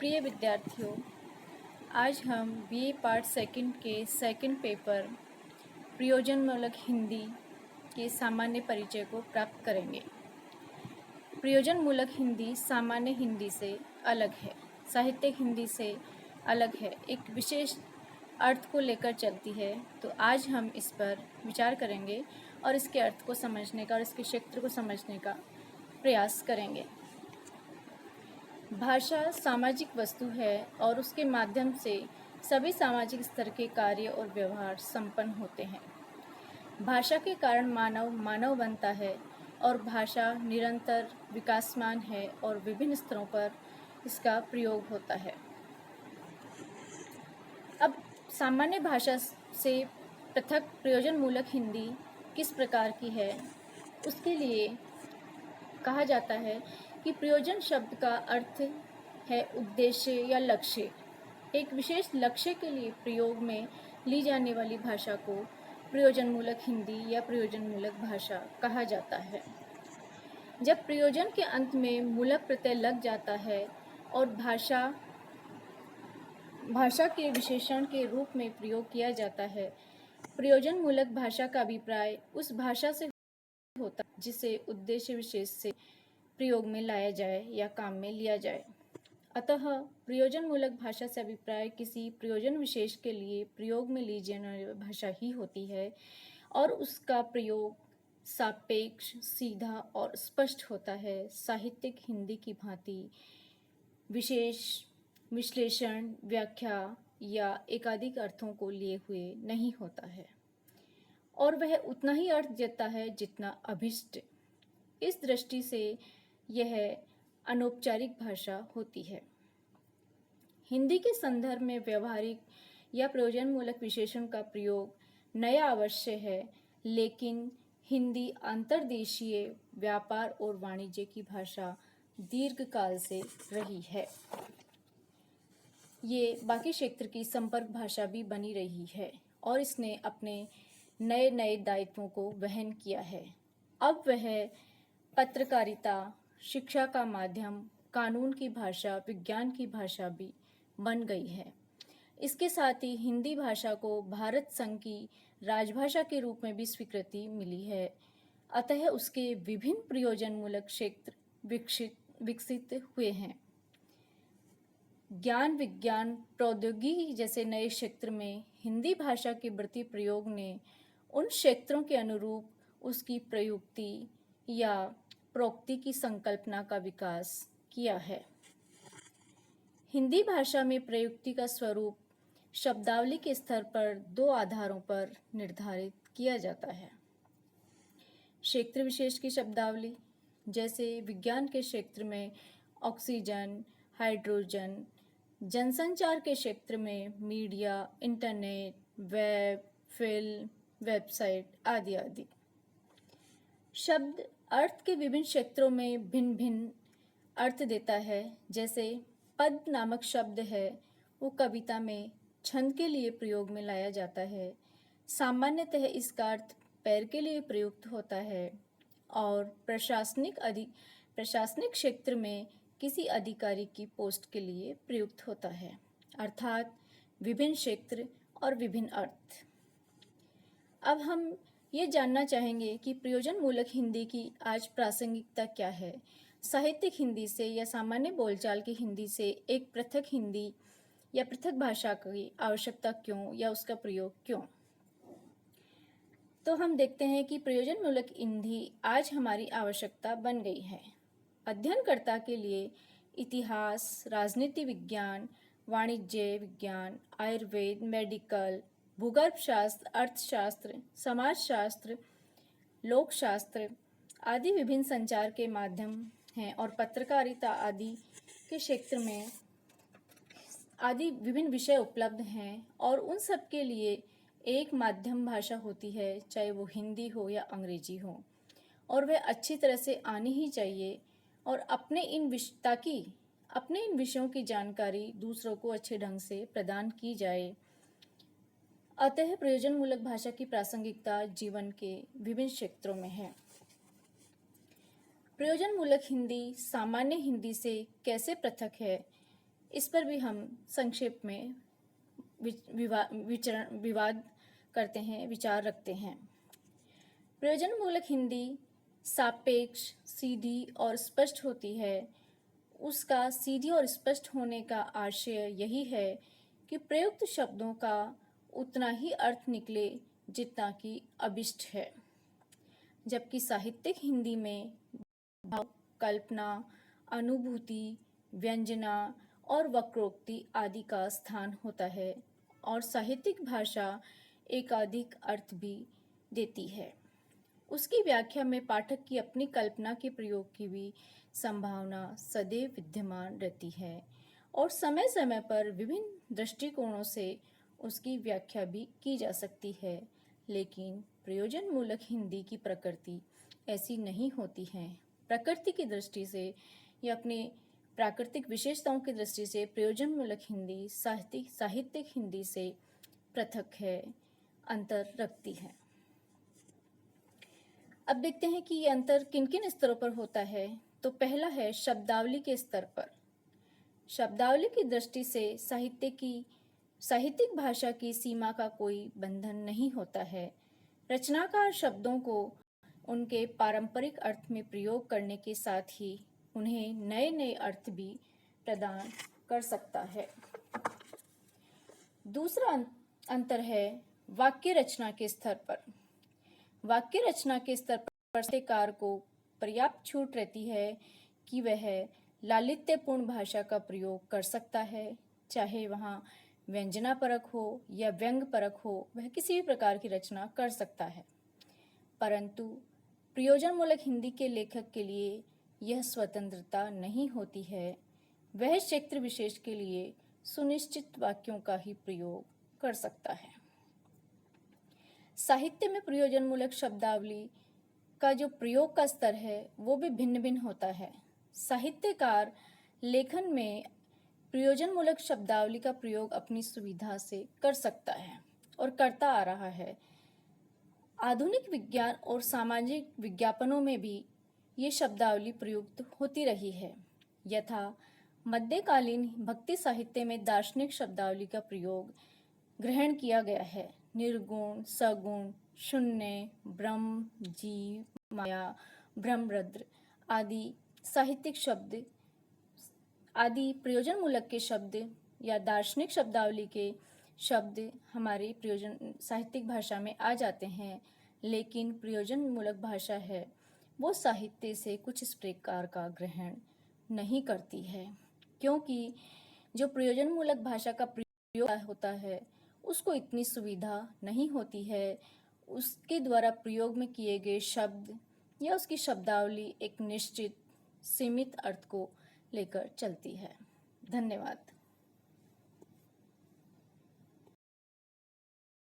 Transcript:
प्रिय विद्यार्थियों, आज हम बीए पार्ट सेकंड के सेकंड पेपर प्रयोजनमूलक हिंदी के सामान्य परिचय को प्राप्त करेंगे। प्रयोजनमूलक हिंदी सामान्य हिंदी से अलग है, साहित्यिक हिंदी से अलग है, एक विशेष अर्थ को लेकर चलती है। तो आज हम इस पर विचार करेंगे और इसके अर्थ को समझने का और इसके क्षेत्र को समझने का प्रयास करेंगे। भाषा सामाजिक वस्तु है और उसके माध्यम से सभी सामाजिक स्तर के कार्य और व्यवहार संपन्न होते हैं। भाषा के कारण मानव बनता है और भाषा निरंतर विकासमान है और विभिन्न स्तरों पर इसका प्रयोग होता है। अब सामान्य भाषा से पृथक प्रयोजनमूलक हिंदी किस प्रकार की है, उसके लिए कहा जाता है कि प्रयोजन शब्द का अर्थ है उद्देश्य या लक्ष्य। एक विशेष लक्ष्य के लिए प्रयोग में ली जाने वाली भाषा को प्रयोजनमूलक हिंदी या प्रयोजनमूलक भाषा कहा जाता है। जब प्रयोजन के अंत में मूलक प्रत्यय लग जाता है और भाषा के विशेषण के रूप में प्रयोग किया जाता है, प्रयोजनमूलक भाषा का अभिप्राय उस भाषा से होता है जिसे उद्देश्य विशेष से प्रयोग में लाया जाए या काम में लिया जाए। अतः प्रयोजनमूलक भाषा से अभिप्राय किसी प्रयोजन विशेष के लिए प्रयोग में ली जाने वाली भाषा ही होती है और उसका प्रयोग सापेक्ष, सीधा और स्पष्ट होता है। साहित्यिक हिंदी की भांति विशेष विश्लेषण, व्याख्या या एकाधिक अर्थों को लिए हुए नहीं होता है और वह उतना ही अर्थ देता है जितना अभिष्ट। इस दृष्टि से यह अनौपचारिक भाषा होती है। हिंदी के संदर्भ में व्यवहारिक या प्रयोजनमूलक विशेषण का प्रयोग नया अवश्य है, लेकिन हिंदी अंतर्देशीय व्यापार और वाणिज्य की भाषा दीर्घकाल से रही है। ये बाकी क्षेत्र की संपर्क भाषा भी बनी रही है और इसने अपने नए नए दायित्वों को वहन किया है। अब वह पत्रकारिता, शिक्षा का माध्यम, कानून की भाषा, विज्ञान की भाषा भी बन गई है। इसके साथ ही हिंदी भाषा को भारत संघ की राजभाषा के रूप में भी स्वीकृति मिली है। अतः उसके विभिन्न प्रयोजनमूलक क्षेत्र विकसित हुए हैं। ज्ञान, विज्ञान, प्रौद्योगिकी जैसे नए क्षेत्र में हिंदी भाषा के बढ़ते प्रयोग ने उन क्षेत्रों के अनुरूप उसकी प्रयुक्ति या प्रोक्ति की संकल्पना का विकास किया है। हिंदी भाषा में प्रयुक्ति का स्वरूप शब्दावली के स्तर पर दो आधारों पर निर्धारित किया जाता है। क्षेत्र विशेष की शब्दावली, जैसे विज्ञान के क्षेत्र में ऑक्सीजन, हाइड्रोजन, जनसंचार के क्षेत्र में media, internet, web, film, website आदि आदि। शब्द अर्थ के विभिन्न क्षेत्रों में भिन्न भिन्न अर्थ देता है। जैसे पद नामक शब्द है, वो कविता में छंद के लिए प्रयोग में लाया जाता है। सामान्यतः इसका अर्थ पैर के लिए प्रयुक्त होता है और प्रशासनिक क्षेत्र में किसी अधिकारी की पोस्ट के लिए प्रयुक्त होता है। अर्थात विभिन्न क्षेत्र और विभिन्न अर्थ। अब हम ये जानना चाहेंगे कि प्रयोजनमूलक हिंदी की आज प्रासंगिकता क्या है। साहित्यिक हिंदी से या सामान्य बोलचाल की हिंदी से एक पृथक हिंदी या पृथक भाषा की आवश्यकता क्यों या उसका प्रयोग क्यों। तो हम देखते हैं कि प्रयोजनमूलक हिंदी आज हमारी आवश्यकता बन गई है। अध्ययनकर्ता के लिए इतिहास, राजनीति विज्ञान, वाणिज्य विज्ञान, आयुर्वेद, मेडिकल, भूगर्भशास्त्र, अर्थशास्त्र, समाजशास्त्र, लोकशास्त्र आदि विभिन्न संचार के माध्यम हैं और पत्रकारिता आदि के क्षेत्र में आदि विभिन्न विषय उपलब्ध हैं और उन सब के लिए एक माध्यम भाषा होती है, चाहे वो हिंदी हो या अंग्रेजी हो, और वह अच्छी तरह से आनी ही चाहिए और ताकि अपने इन विषयों की जानकारी दूसरों को अच्छे ढंग से प्रदान की जाए। अतः प्रयोजनमूलक भाषा की प्रासंगिकता जीवन के विभिन्न क्षेत्रों में है। प्रयोजनमूलक हिंदी सामान्य हिंदी से कैसे पृथक है, इस पर भी हम संक्षेप में विवाद करते हैं, विचार रखते हैं। प्रयोजनमूलक हिंदी सापेक्ष, सीधी और स्पष्ट होती है। उसका सीधी और स्पष्ट होने का आशय यही है कि प्रयुक्त शब्दों का उतना ही अर्थ निकले जितना कि अभिष्ट है, जबकि साहित्यिक हिंदी में भाव, कल्पना, अनुभूति, व्यंजना और वक्रोक्ति आदि का स्थान होता है और साहित्यिक भाषा एकाधिक अर्थ भी देती है। उसकी व्याख्या में पाठक की अपनी कल्पना के प्रयोग की भी संभावना सदैव विद्यमान रहती है और समय समय पर विभिन्न दृष्टिकोणों से उसकी व्याख्या भी की जा सकती है। लेकिन प्रयोजनमूलक हिंदी की प्रकृति ऐसी नहीं होती है। प्रकृति की दृष्टि से या अपने प्राकृतिक विशेषताओं की दृष्टि से प्रयोजनमूलक हिंदी साहित्यिक हिंदी से पृथक है, अंतर रखती है। अब देखते हैं कि ये अंतर किन किन स्तरों पर होता है। तो पहला है शब्दावली के स्तर पर। शब्दावली की दृष्टि से साहित्यिक भाषा की सीमा का कोई बंधन नहीं होता है। रचनाकार शब्दों को उनके पारंपरिक अर्थ में प्रयोग करने के साथ ही उन्हें नए नए अर्थ भी प्रदान कर सकता है। दूसरा अंतर है वाक्य रचना के स्तर पर। वाक्य रचना के स्तर पर साहित्यकार को पर्याप्त छूट रहती है कि वह लालित्यपूर्ण भाषा का प्रयोग कर सकता है, चाहे वहाँ व्यंजना परक हो या व्यंग परक हो, वह किसी भी प्रकार की रचना कर सकता है। परंतु प्रयोजनमूलक हिंदी के लेखक के लिए यह स्वतंत्रता नहीं होती है। वह क्षेत्र विशेष के लिए सुनिश्चित वाक्यों का ही प्रयोग कर सकता है। साहित्य में प्रयोजनमूलक शब्दावली का जो प्रयोग का स्तर है वो भी भिन्न भिन्न होता है। साहित्यकार लेखन में प्रयोजनमूलक शब्दावली का प्रयोग अपनी सुविधा से कर सकता है और करता आ रहा है। आधुनिक विज्ञान और सामाजिक विज्ञापनों में भी ये शब्दावली प्रयुक्त होती रही है। यथा मध्यकालीन भक्ति साहित्य में दार्शनिक शब्दावली का प्रयोग ग्रहण किया गया है। निर्गुण, सगुण, शून्य, ब्रह्म, जीव, माया, ब्रह्मरुद्र आदि साहित्यिक शब्द आदि प्रयोजनमूलक के शब्द या दार्शनिक शब्दावली के शब्द हमारी साहित्यिक भाषा में आ जाते हैं। लेकिन प्रयोजनमूलक भाषा है वो साहित्य से कुछ इस प्रकार का ग्रहण नहीं करती है, क्योंकि जो प्रयोजनमूलक भाषा का प्रयोग होता है उसको इतनी सुविधा नहीं होती है। उसके द्वारा प्रयोग में किए गए शब्द या उसकी शब्दावली एक निश्चित सीमित अर्थ को लेकर चलती है। धन्यवाद।